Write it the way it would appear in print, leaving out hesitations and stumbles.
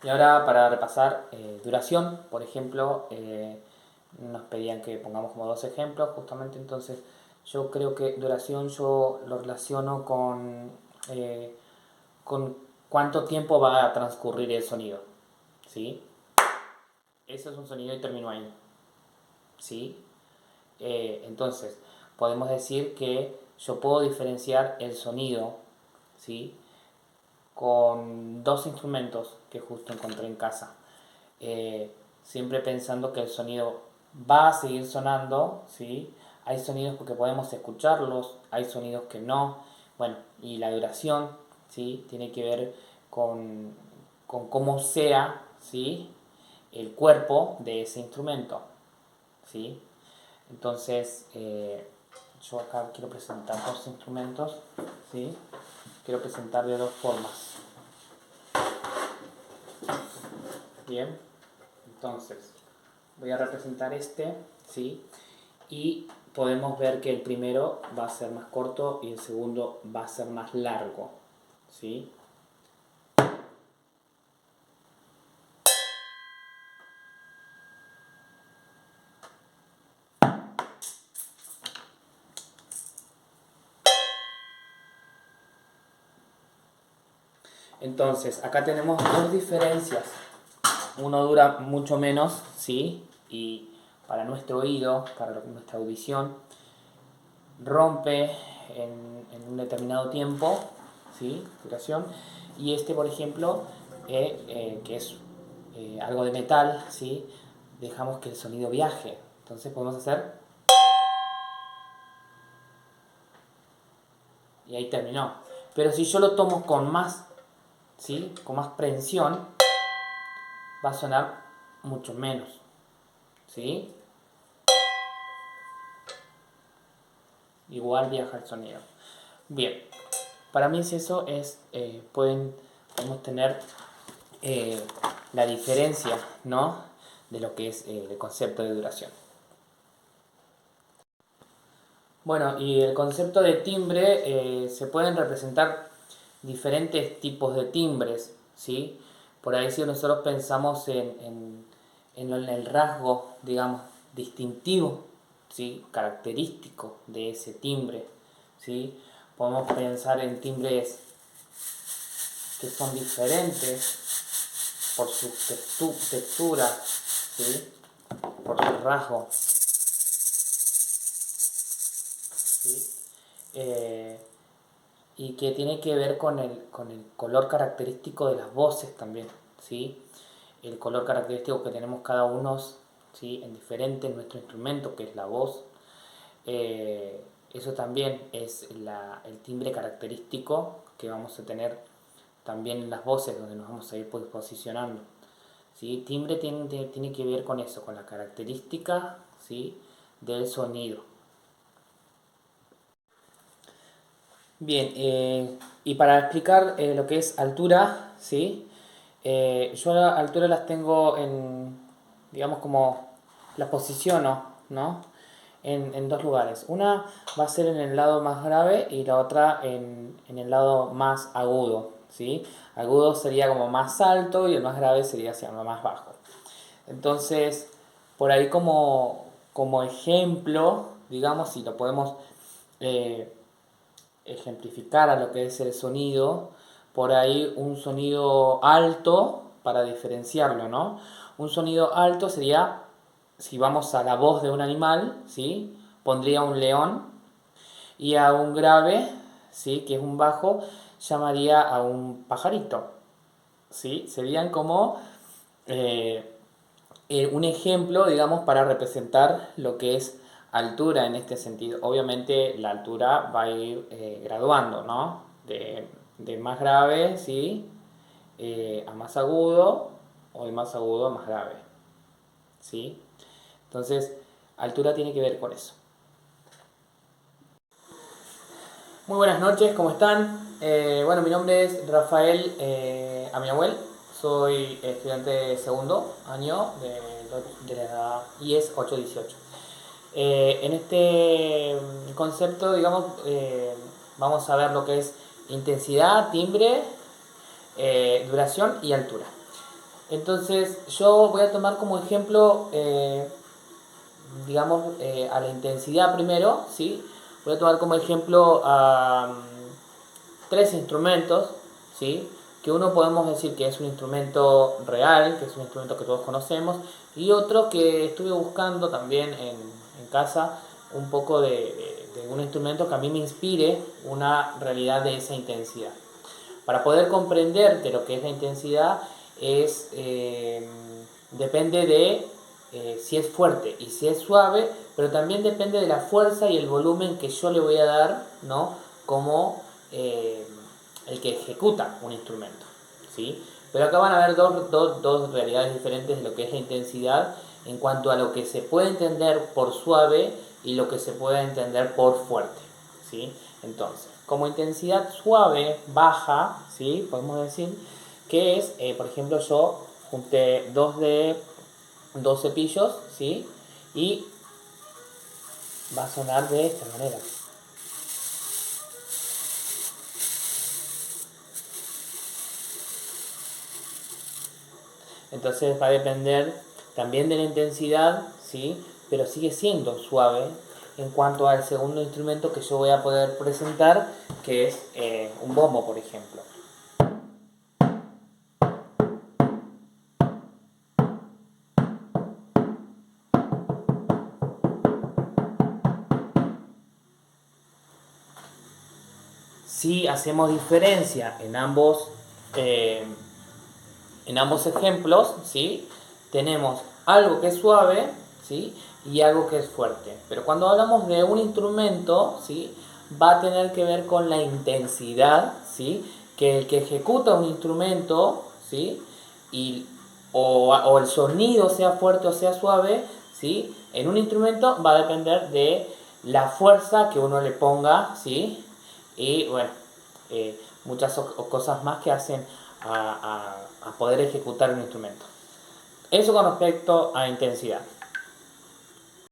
Y ahora para repasar duración, por ejemplo, nos pedían que pongamos como dos ejemplos, justamente entonces yo creo que duración yo lo relaciono con cuánto tiempo va a transcurrir el sonido, ¿sí? Eso es un sonido y termino ahí, ¿sí? Entonces, podemos decir que yo puedo diferenciar el sonido, ¿sí? Con dos instrumentos que justo encontré en casa. Siempre pensando que el sonido va a seguir sonando, ¿sí? Hay sonidos porque podemos escucharlos, hay sonidos que no. Bueno, y la duración, ¿sí? Tiene que ver con cómo sea, ¿sí? El cuerpo de ese instrumento, ¿sí? Entonces, yo acá quiero presentar dos instrumentos, ¿sí? Quiero presentar de dos formas. Bien, entonces voy a representar este, ¿sí? Y podemos ver que el primero va a ser más corto y el segundo va a ser más largo, ¿sí? Entonces, acá tenemos dos diferencias. Uno dura mucho menos, ¿sí? Y para nuestro oído, para nuestra audición, rompe en un determinado tiempo, ¿sí? Duración. Y este, por ejemplo, que es algo de metal, ¿sí? Dejamos que el sonido viaje. Entonces podemos hacer... Y ahí terminó. Pero si yo lo tomo con más, ¿sí? Con más prensión, va a sonar mucho menos, ¿sí? Igual viaja el sonido. Bien, para mí si eso es, podemos tener eh, la diferencia, ¿no? De lo que es el concepto de duración. Bueno, y el concepto de timbre se pueden representar diferentes tipos de timbres, ¿sí? Por ahí si nosotros pensamos en el rasgo, digamos, distintivo, ¿sí? Característico de ese timbre, ¿sí? Podemos pensar en timbres que son diferentes por su textura, ¿sí? Por su rasgo, ¿sí? Eh, y que tiene que ver con el color característico de las voces también, ¿sí? El color característico que tenemos cada uno, ¿sí? En diferente en nuestro instrumento, que es la voz. Eso también es el timbre característico que vamos a tener también en las voces, donde nos vamos a ir posicionando. ¿Sí? Timbre tiene que ver con eso, con la característica, ¿sí? Del sonido. Bien, y para explicar lo que es altura, ¿sí? Yo la altura las tengo digamos como las posiciono, ¿no? En dos lugares. Una va a ser en el lado más grave y la otra en el lado más agudo, ¿sí? Agudo sería como más alto y el más grave sería hacia más bajo. Entonces, por ahí como ejemplo, digamos, si lo podemos eh, ejemplificar a lo que es el sonido, por ahí un sonido alto, para diferenciarlo, ¿no? Un sonido alto sería, si vamos a la voz de un animal, ¿sí? Pondría un león, y a un grave, ¿sí? Que es un bajo, llamaría a un pajarito, ¿sí? Serían como eh, un ejemplo, digamos, para representar lo que es altura en este sentido. Obviamente la altura va a ir graduando, ¿no? De más grave, ¿sí? A más agudo o de más agudo a más grave, ¿sí? Entonces, altura tiene que ver con eso. Muy buenas noches, ¿cómo están? Bueno, mi nombre es Rafael Amiahuel, soy estudiante de segundo año de la IES 818. En este concepto, digamos, vamos a ver lo que es intensidad, timbre, duración y altura. Entonces yo voy a tomar como ejemplo, digamos, a la intensidad primero, ¿sí? Voy a tomar como ejemplo a tres instrumentos, ¿sí? Que uno podemos decir que es un instrumento real, que es un instrumento que todos conocemos, y otro que estuve buscando también en casa, un poco de un instrumento que a mí me inspire una realidad de esa intensidad. Para poder comprender de lo que es la intensidad es, depende de si es fuerte y si es suave, pero también depende de la fuerza y el volumen que yo le voy a dar, ¿no? Como el que ejecuta un instrumento, ¿sí? Pero acá van a haber dos realidades diferentes de lo que es la intensidad en cuanto a lo que se puede entender por suave y lo que se puede entender por fuerte, ¿sí? Entonces, como intensidad suave, baja, ¿sí? Podemos decir que es, por ejemplo, yo junté dos cepillos, ¿sí? Y va a sonar de esta manera. Entonces va a depender también de la intensidad, ¿sí? Pero sigue siendo suave en cuanto al segundo instrumento que yo voy a poder presentar, que es un bombo, por ejemplo. Si hacemos diferencia eh, en ambos ejemplos, ¿sí? Tenemos algo que es suave, ¿sí? Y algo que es fuerte. Pero cuando hablamos de un instrumento, ¿sí? Va a tener que ver con la intensidad, ¿sí? Que el que ejecuta un instrumento, ¿sí? Y, o el sonido sea fuerte o sea suave, ¿sí? En un instrumento va a depender de la fuerza que uno le ponga, ¿sí? Y bueno, muchas cosas más que hacen a poder ejecutar un instrumento. Eso con respecto a intensidad.